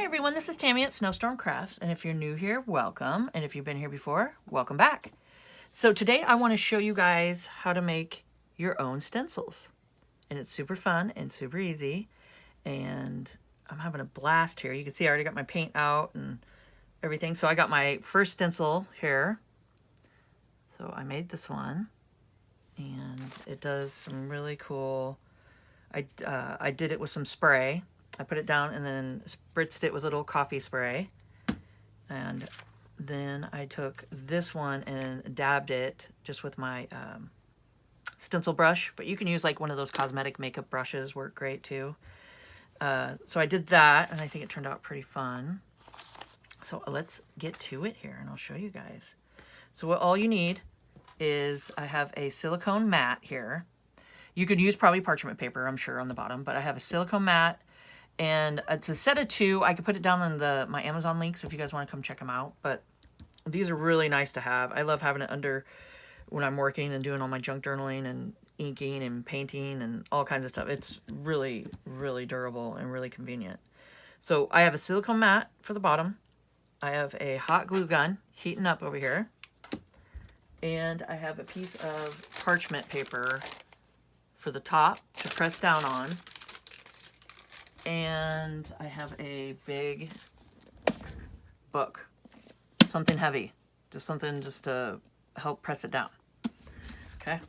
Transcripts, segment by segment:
everyone, this is Tammy at Snowstorm Crafts, and if you're new here, welcome, and if you've been here before, welcome back. So today I want to show you guys how to make your own stencils, and it's super fun and super easy, and I'm having a blast here. You can see I already got my paint out and everything. So I got my first stencil here. So I made this one, and it does some really cool. I did it with some spray. I put it down and then spritzed it with a little coffee spray. And then I took this one and dabbed it just with my stencil brush. But you can use like one of those cosmetic makeup brushes, work great too. So I did that, and I think it turned out pretty fun. So let's get to it here, and I'll show you guys. So what all you need is I have a silicone mat here. You could use probably parchment paper, I'm sure, on the bottom, but I have a silicone mat. And it's a set of 2. I could put it down in my Amazon links if you guys want to come check them out. But these are really nice to have. I love having it under when I'm working and doing all my junk journaling and inking and painting and all kinds of stuff. It's really, really durable and really convenient. So I have a silicone mat for the bottom. I have a hot glue gun heating up over here. And I have a piece of parchment paper for the top to press down on. And I have a big book, something heavy, just something just to help press it down. Okay,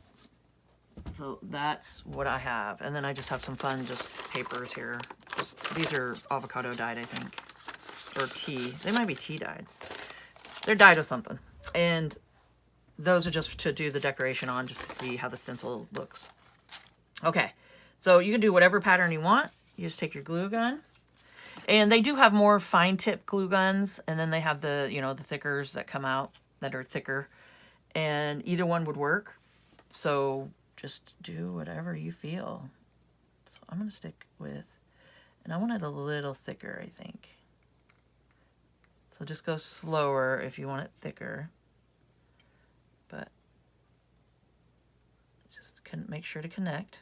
so that's what I have. And then I just have some fun just papers here. These are avocado dyed, I think, or tea. They might be tea dyed. They're dyed with something. And those are just to do the decoration on, just to see how the stencil looks. Okay, so you can do whatever pattern you want. You just take your glue gun, and they do have more fine tip glue guns, and then they have the, you know, the thickers that come out that are thicker, and either one would work. So just do whatever you feel. So I'm going to stick with, and I want it a little thicker, I think. So just go slower if you want it thicker, but just make sure to connect.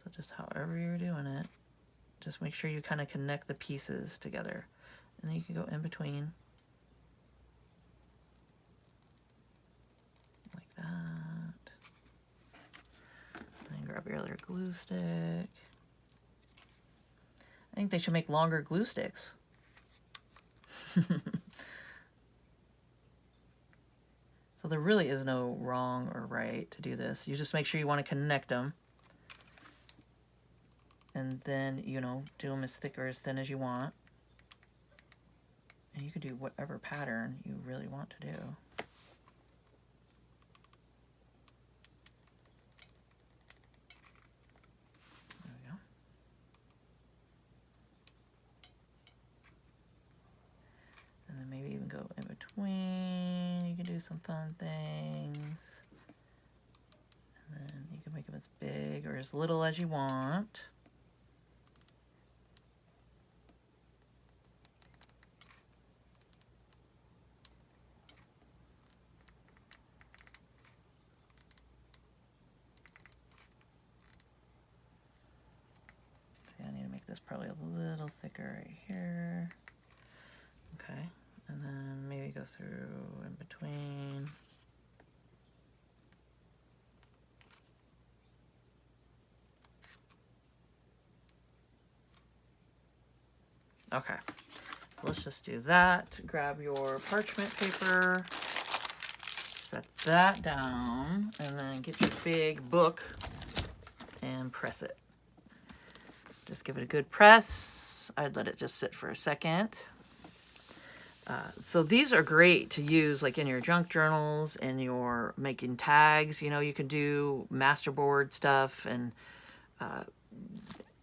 So just however you're doing it, just make sure you kind of connect the pieces together. And then you can go in between. Like that. And then grab your other glue stick. I think they should make longer glue sticks. So there really is no wrong or right to do this. You just make sure you want to connect them. And then, you know, do them as thick or as thin as you want. And you could do whatever pattern you really want to do. There we go. And then maybe even go in between. You can do some fun things. And then you can make them as big or as little as you want. This probably a little thicker right here. Okay, and then maybe go through in between. Okay, let's just do that. Grab your parchment paper, set that down, and then get your big book and press it. Just give it a good press. I'd let it just sit for a second. So these are great to use like in your junk journals and your making tags. You know, you can do masterboard stuff and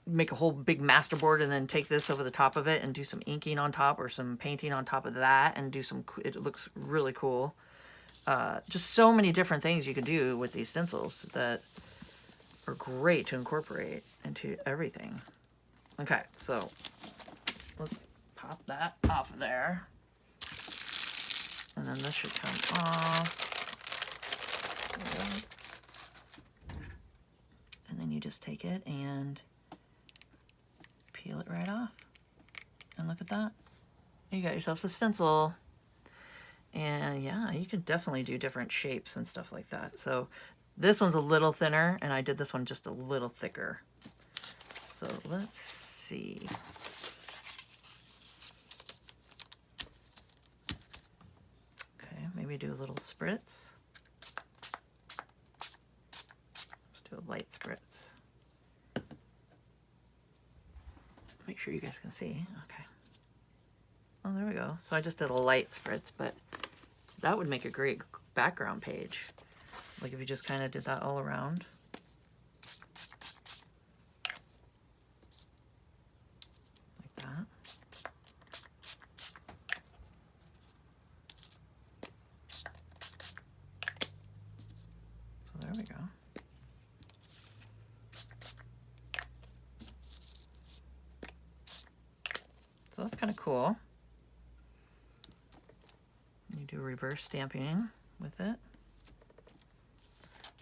make a whole big masterboard and then take this over the top of it and do some inking on top or some painting on top of that and do some, it looks really cool. Just so many different things you can do with these stencils that are great to incorporate into everything. Okay, so let's pop that off of there. And then this should come off. And then you just take it and peel it right off. And look at that. You got yourself a stencil. And yeah, you can definitely do different shapes and stuff like that. So this one's a little thinner, and I did this one just a little thicker. So let's see. Okay, maybe do a little spritz. Let's do a light spritz. Make sure you guys can see. Okay. Oh, there we go. So I just did a light spritz, but that would make a great background page. Like if you just kind of did that all around. Like that. So there we go. So that's kind of cool. You do reverse stamping with it.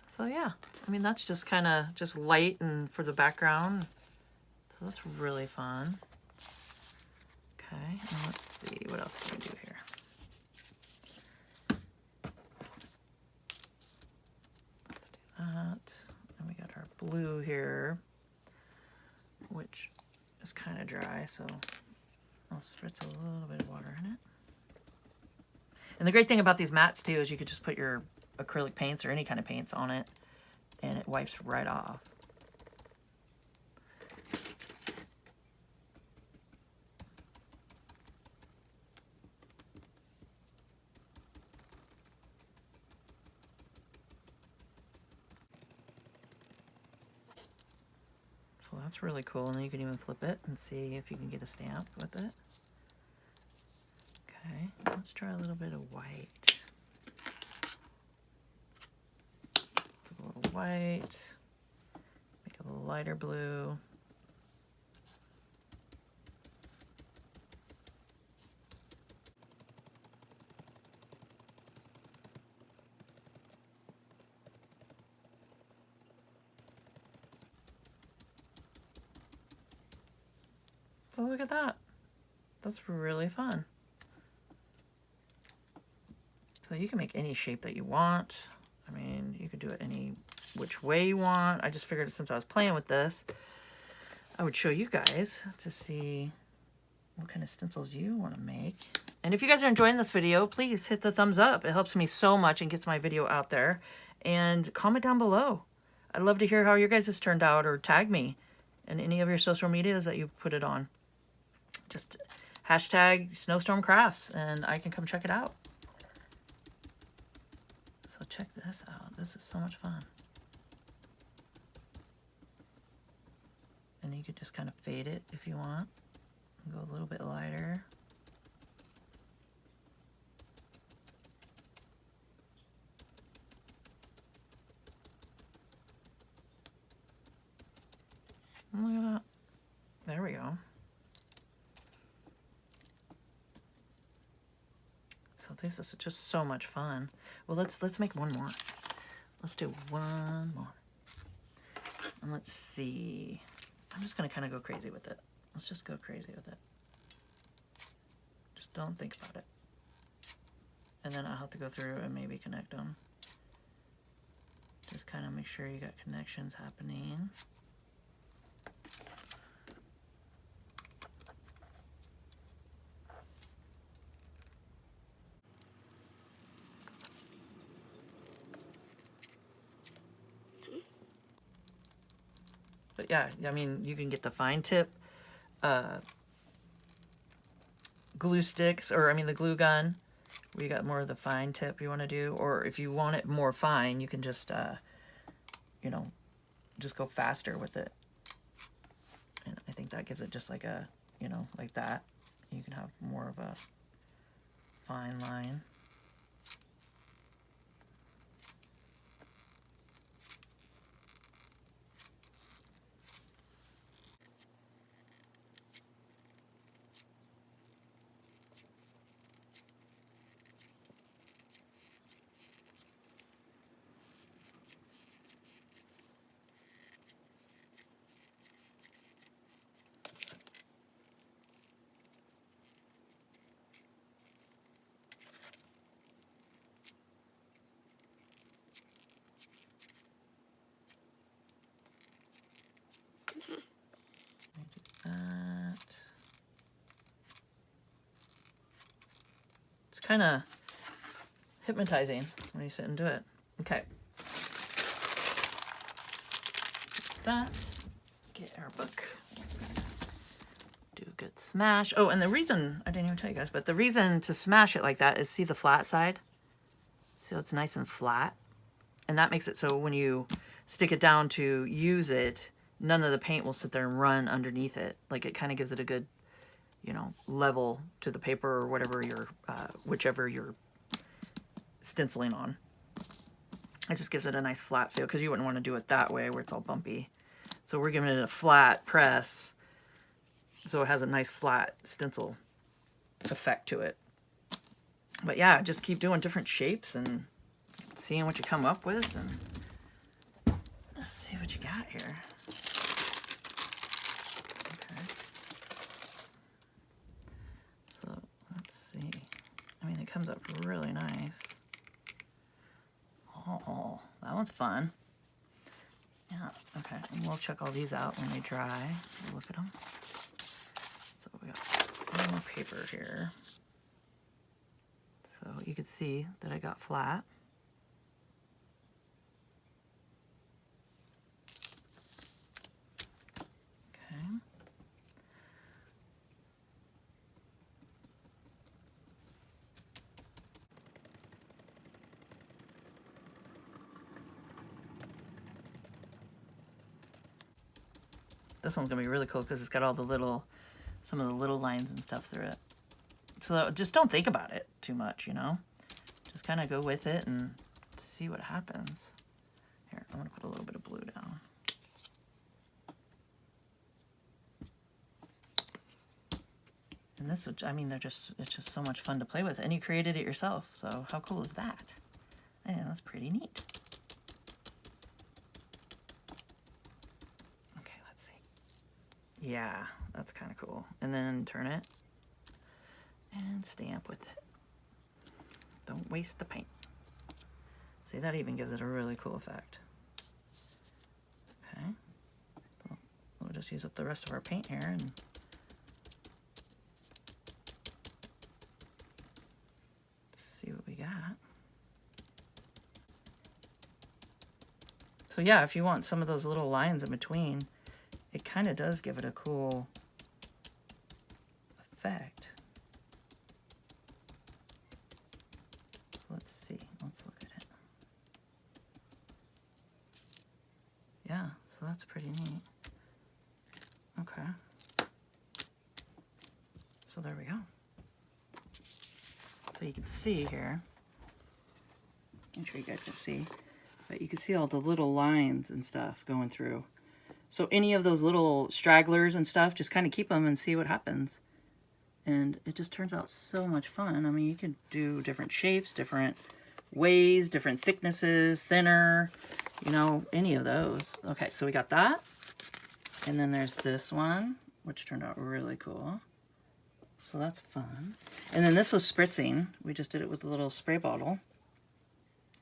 So yeah, I mean, that's just kind of just light and for the background. So that's really fun. Okay, and let's see, what else can we do here? Let's do that. And we got our blue here, which is kind of dry, so I'll spritz a little bit of water in it. And the great thing about these mats too is you could just put your acrylic paints or any kind of paints on it and it wipes right off. So that's really cool, and then you can even flip it and see if you can get a stamp with it. Okay, let's try a little bit of white. A little white, make it a little lighter blue. So look at that. That's really fun. So you can make any shape that you want. I mean, you could do it any which way you want. I just figured since I was playing with this, I would show you guys to see what kind of stencils you want to make. And if you guys are enjoying this video, please hit the thumbs up. It helps me so much and gets my video out there. And comment down below. I'd love to hear how your guys has turned out, or tag me in any of your social medias that you put it on. Just hashtag Snowstorm Crafts and I can come check it out. So check this out. This is so much fun. And you could just kind of fade it if you want. And go a little bit lighter. Look at that. There we go. So this is just so much fun. Well, let's make one more. Let's do one more. And let's see. I'm just gonna kind of go crazy with it. Let's just go crazy with it. Just don't think about it. And then I'll have to go through and maybe connect them. Just kind of make sure you got connections happening. But yeah, I mean, you can get the fine tip glue sticks, or I mean the glue gun, where you got more of the fine tip you want to do. Or if you want it more fine, you can just, you know, just go faster with it. And I think that gives it just like a, you know, like that. You can have more of a fine line. kind of hypnotizing when you sit and do it. Okay. That. Get our book. Do a good smash. Oh, and the reason, I didn't even tell you guys, but the reason to smash it like that is see the flat side? See how it's nice and flat? And that makes it so when you stick it down to use it, none of the paint will sit there and run underneath it. Like it kind of gives it a good, you know, level to the paper or whatever you're, whichever you're stenciling on. It just gives it a nice flat feel because you wouldn't want to do it that way where it's all bumpy. So we're giving it a flat press so it has a nice flat stencil effect to it. But yeah, just keep doing different shapes and seeing what you come up with, and let's see what you got here. Okay. So let's see. I mean, it comes up really nice. Oh, that one's fun. Yeah, okay. And we'll check all these out when they dry. We'll look at them. So we got more paper here. So you could see that I got flat. Okay. This one's gonna be really cool because it's got all the little, some of the little lines and stuff through it. So just don't think about it too much, you know? Just kind of go with it and see what happens. Here, I'm gonna put a little bit of blue down. And this, I mean, it's just so much fun to play with. And you created it yourself, so how cool is that? Yeah, that's pretty neat. Okay, let's see. Yeah, that's kind of cool. And then turn it and stamp with it. Don't waste the paint. See, that even gives it a really cool effect. Okay, so we'll just use up the rest of our paint here and see what we got. So yeah, if you want some of those little lines in between, it kind of does give it a cool effect. Let's see. Let's look at it. Yeah, so that's pretty neat. Okay. So there we go. So you can see here, I'm sure you guys can see, but you can see all the little lines and stuff going through. So any of those little stragglers and stuff, just kind of keep them and see what happens. And it just turns out so much fun. I mean, you can do different shapes, different ways, different thicknesses, thinner, you know, any of those. Okay, so we got that. And then there's this one, which turned out really cool. So that's fun. And then this was spritzing. We just did it with a little spray bottle.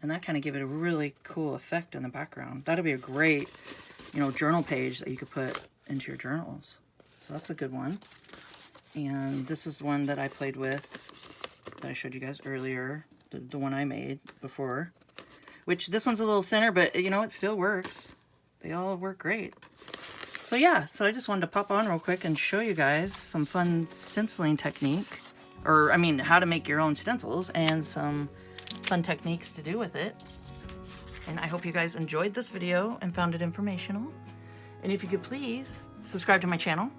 And that kind of gave it a really cool effect in the background. That'd be a great, you know, journal page that you could put into your journals. So that's a good one. And this is the one that I played with that I showed you guys earlier, the one I made before, which this one's a little thinner, but you know, it still works. They all work great. So yeah, so I just wanted to pop on real quick and show you guys some fun stenciling technique, or I mean, how to make your own stencils and some fun techniques to do with it. And I hope you guys enjoyed this video and found it informational. And if you could please subscribe to my channel,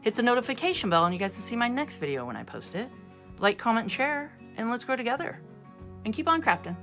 hit the notification bell, and you guys can see my next video when I post it. Like, comment, and share, and let's grow together. And keep on crafting.